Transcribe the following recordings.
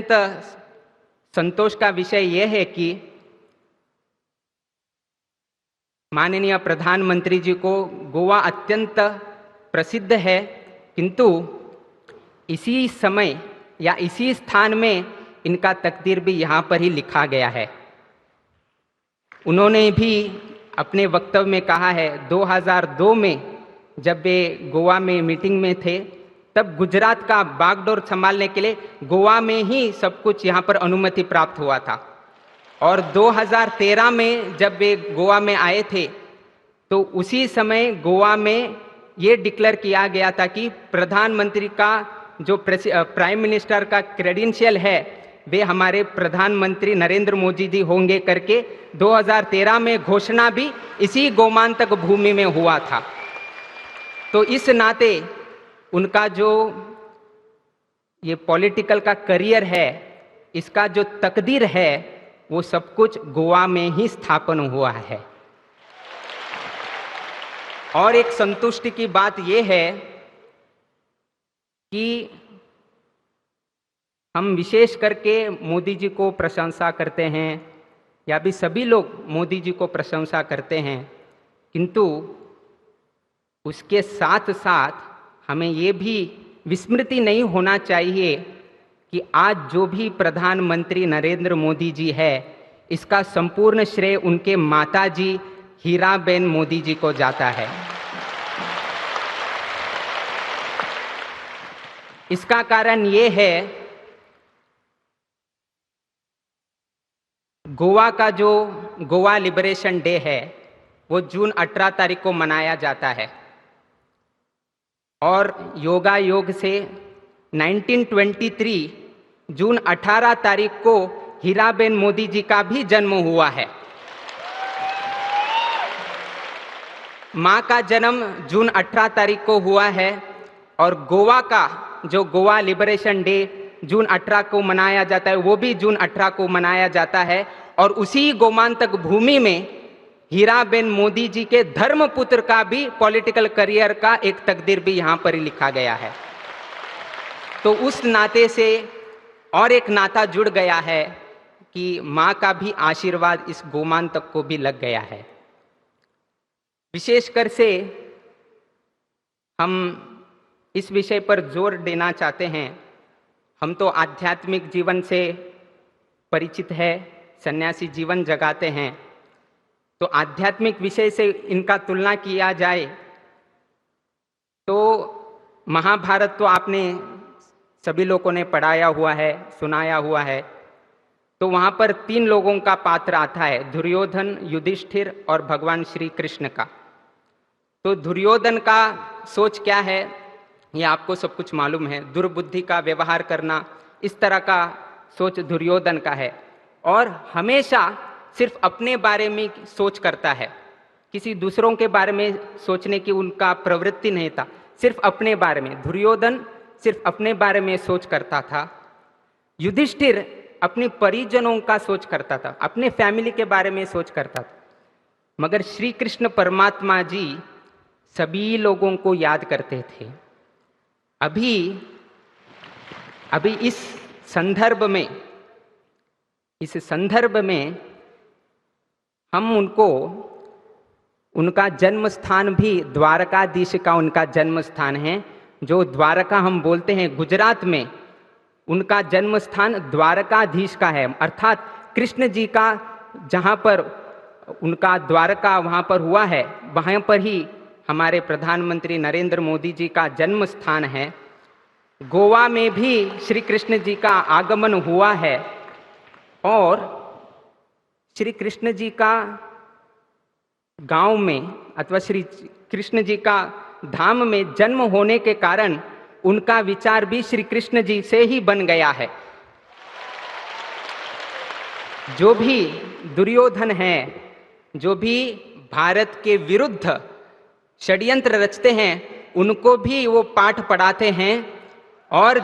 अत्यंत संतोष का विषय यह है कि माननीय प्रधानमंत्री जी को गोवा अत्यंत प्रसिद्ध है, किंतु इसी समय या इसी स्थान में इनका तकदीर भी यहाँ पर ही लिखा गया है। उन्होंने भी अपने वक्तव्य में कहा है, 2002 में जब वे गोवा में मीटिंग में थे, तब गुजरात का बागडोर संभालने के लिए गोवा में ही सब कुछ यहाँ पर अनुमति प्राप्त हुआ था। और 2013 में जब वे गोवा में आए थे, तो उसी समय गोवा में ये डिक्लेयर किया गया था कि प्रधानमंत्री का जो प्राइम मिनिस्टर का क्रेडेंशियल है वे हमारे प्रधानमंत्री नरेंद्र मोदी जी होंगे करके 2013 में घोषणा भी इसी गोमांतक भूमि में हुआ था। तो इस नाते उनका जो ये पॉलिटिकल का करियर है, इसका जो तकदीर है, वो सब कुछ गोवा में ही स्थापन हुआ है। और एक संतुष्टि की बात यह है कि हम विशेष करके मोदी जी को प्रशंसा करते हैं, या भी सभी लोग मोदी जी को प्रशंसा करते हैं, किंतु उसके साथ साथ हमें ये भी विस्मृति नहीं होना चाहिए कि आज जो भी प्रधानमंत्री नरेंद्र मोदी जी है, इसका संपूर्ण श्रेय उनके माताजी हीराबेन मोदी जी को जाता है। इसका कारण ये है, गोवा का जो गोवा लिबरेशन डे है वो जून 18 तारीख को मनाया जाता है, और योगा योग से 1923 जून 18 तारीख को हीराबेन मोदी जी का भी जन्म हुआ है। माँ का जन्म जून 18 तारीख को हुआ है, और गोवा का जो गोवा लिबरेशन डे जून 18 को मनाया जाता है वो भी जून 18 को मनाया जाता है। और उसी गोमांतक भूमि में हीराबेन मोदी जी के धर्मपुत्र का भी पॉलिटिकल करियर का एक तकदीर भी यहाँ पर ही लिखा गया है। तो उस नाते से और एक नाता जुड़ गया है कि माँ का भी आशीर्वाद इस गोमांतक को भी लग गया है। विशेषकर से हम इस विषय पर जोर देना चाहते हैं। हम तो आध्यात्मिक जीवन से परिचित है, सन्यासी जीवन जगाते हैं, तो आध्यात्मिक विषय से इनका तुलना किया जाए तो महाभारत तो आपने सभी लोगों ने पढ़ाया हुआ है, सुनाया हुआ है। तो वहाँ पर 3 लोगों का पात्र आता है, दुर्योधन, युधिष्ठिर और भगवान श्री कृष्ण का। तो दुर्योधन का सोच क्या है, ये आपको सब कुछ मालूम है। दुर्बुद्धि का व्यवहार करना, इस तरह का सोच दुर्योधन का है, और हमेशा सिर्फ अपने बारे में सोच करता है, किसी दूसरों के बारे में सोचने की उनका प्रवृत्ति नहीं था, सिर्फ अपने बारे में। दुर्योधन सिर्फ अपने बारे में सोच करता था। युधिष्ठिर अपने परिजनों का सोच करता था, अपने फैमिली के बारे में सोच करता था। मगर श्री कृष्ण परमात्मा जी सभी लोगों को याद करते थे। अभी इस संदर्भ में हम उनको, उनका जन्म स्थान भी द्वारकाधीश का उनका जन्म स्थान है, जो द्वारका हम बोलते हैं गुजरात में, उनका जन्म स्थान द्वारकाधीश का है। अर्थात कृष्ण जी का जहाँ पर उनका द्वारका वहाँ पर हुआ है, वहाँ पर ही हमारे प्रधानमंत्री नरेंद्र मोदी जी का जन्म स्थान है। गोवा में भी श्री कृष्ण जी का आगमन हुआ है, और श्री कृष्ण जी का गांव में अथवा श्री कृष्ण जी का धाम में जन्म होने के कारण उनका विचार भी श्री कृष्ण जी से ही बन गया है। जो भी दुर्योधन है, जो भी भारत के विरुद्ध षड्यंत्र रचते हैं, उनको भी वो पाठ पढ़ाते हैं। और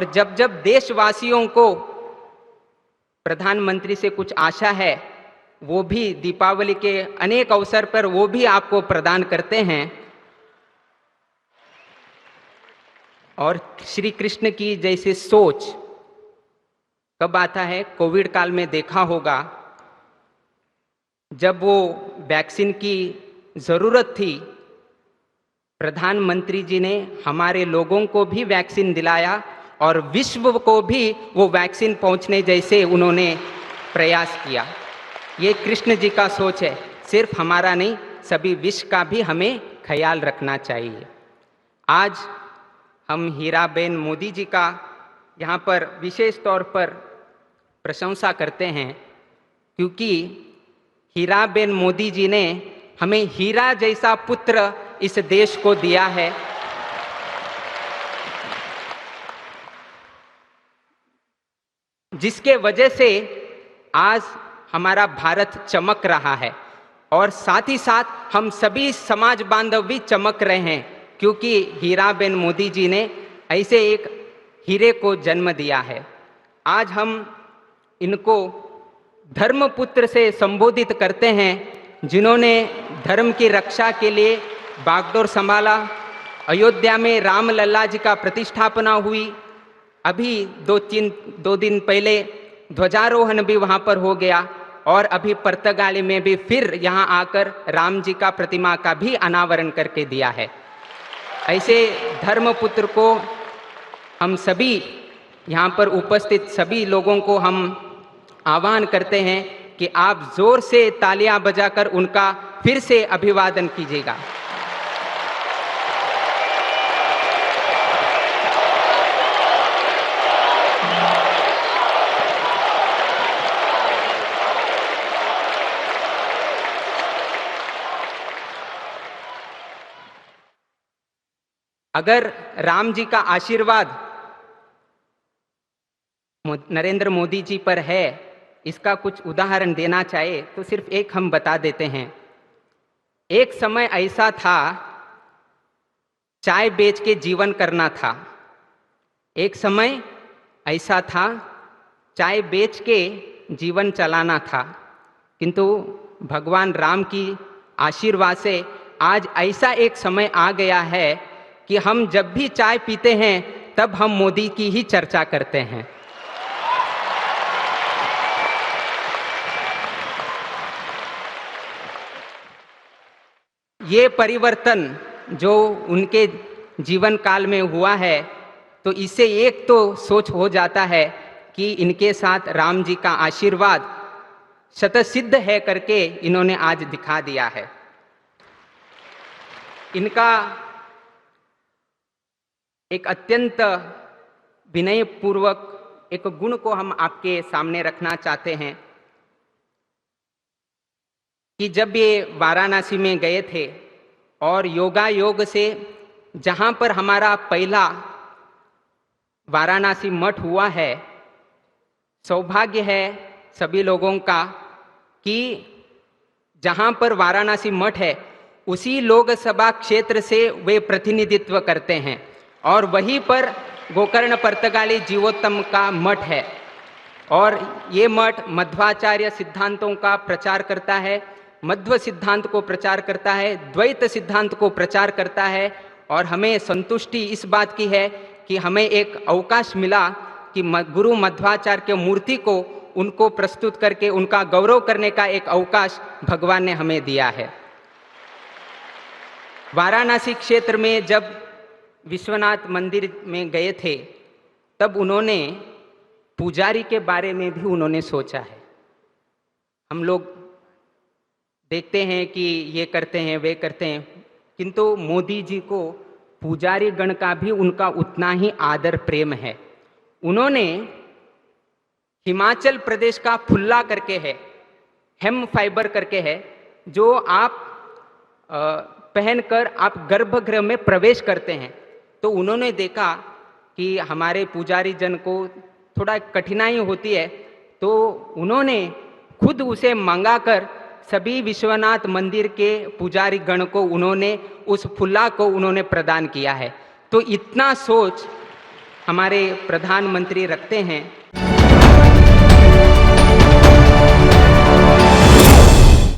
जब जब देशवासियों को प्रधानमंत्री से कुछ आशा है, वो भी दीपावली के अनेक अवसर पर वो भी आपको प्रदान करते हैं। और श्री कृष्ण की जैसे सोच कब आता है? कोविड काल में देखा होगा, जब वो वैक्सीन की जरूरत थी, प्रधानमंत्री जी ने हमारे लोगों को भी वैक्सीन दिलाया और विश्व को भी वो वैक्सीन पहुंचने जैसे उन्होंने प्रयास किया। ये कृष्ण जी का सोच है, सिर्फ हमारा नहीं, सभी विश्व का भी हमें ख्याल रखना चाहिए। आज हम हीराबेन मोदी जी का यहाँ पर विशेष तौर पर प्रशंसा करते हैं, क्योंकि हीराबेन मोदी जी ने हमें हीरा जैसा पुत्र इस देश को दिया है। जिसके वजह से आज हमारा भारत चमक रहा है और साथ ही साथ हम सभी समाज बांधव भी चमक रहे हैं, क्योंकि हीराबेन मोदी जी ने ऐसे एक हीरे को जन्म दिया है। आज हम इनको धर्मपुत्र से संबोधित करते हैं, जिन्होंने धर्म की रक्षा के लिए बागडोर संभाला। अयोध्या में राम लल्ला जी का प्रतिष्ठापना हुई। अभी दो दिन पहले ध्वजारोहण भी वहां पर हो गया और अभी पुर्तगाली में भी फिर यहाँ आकर राम जी का प्रतिमा का भी अनावरण करके दिया है। ऐसे धर्मपुत्र को हम सभी यहाँ पर उपस्थित सभी लोगों को हम आह्वान करते हैं कि आप जोर से तालियां बजाकर उनका फिर से अभिवादन कीजिएगा। अगर राम जी का आशीर्वाद नरेंद्र मोदी जी पर है, इसका कुछ उदाहरण देना चाहे तो सिर्फ एक हम बता देते हैं। एक समय ऐसा था, चाय बेच के जीवन करना था। एक समय ऐसा था, चाय बेच के जीवन चलाना था, किंतु भगवान राम की आशीर्वाद से आज ऐसा एक समय आ गया है कि हम जब भी चाय पीते हैं तब हम मोदी की ही चर्चा करते हैं। ये परिवर्तन जो उनके जीवन काल में हुआ है, तो इससे एक तो सोच हो जाता है कि इनके साथ राम जी का आशीर्वाद शतसिद्ध है करके इन्होंने आज दिखा दिया है। इनका एक अत्यंत विनयपूर्वक एक गुण को हम आपके सामने रखना चाहते हैं कि जब ये वाराणसी में गए थे और योगा योग से जहाँ पर हमारा पहला वाराणसी मठ हुआ है, सौभाग्य है सभी लोगों का कि जहाँ पर वाराणसी मठ है उसी लोकसभा क्षेत्र से वे प्रतिनिधित्व करते हैं और वहीं पर गोकर्ण पुर्तगाली जीवोत्तम का मठ है। और ये मठ मध्वाचार्य सिद्धांतों का प्रचार करता है, मध्व सिद्धांत को प्रचार करता है, द्वैत सिद्धांत को प्रचार करता है। और हमें संतुष्टि इस बात की है कि हमें एक अवकाश मिला कि गुरु मध्वाचार्य के मूर्ति को उनको प्रस्तुत करके उनका गौरव करने का एक अवकाश भगवान ने हमें दिया है। वाराणसी क्षेत्र में जब विश्वनाथ मंदिर में गए थे तब उन्होंने पुजारी के बारे में भी उन्होंने सोचा है। हम लोग देखते हैं कि ये करते हैं वे करते हैं, किंतु मोदी जी को पुजारी गण का भी उनका उतना ही आदर प्रेम है। उन्होंने हिमाचल प्रदेश का फुल्ला करके है, हेम फाइबर करके है, जो आप पहनकर आप गर्भगृह में प्रवेश करते हैं। तो उन्होंने देखा कि हमारे पुजारी जन को थोड़ा कठिनाई होती है, तो उन्होंने खुद उसे मंगाकर सभी विश्वनाथ मंदिर के पुजारी गण को उन्होंने उस फुल्ला को उन्होंने प्रदान किया है। तो इतना सोच हमारे प्रधानमंत्री रखते हैं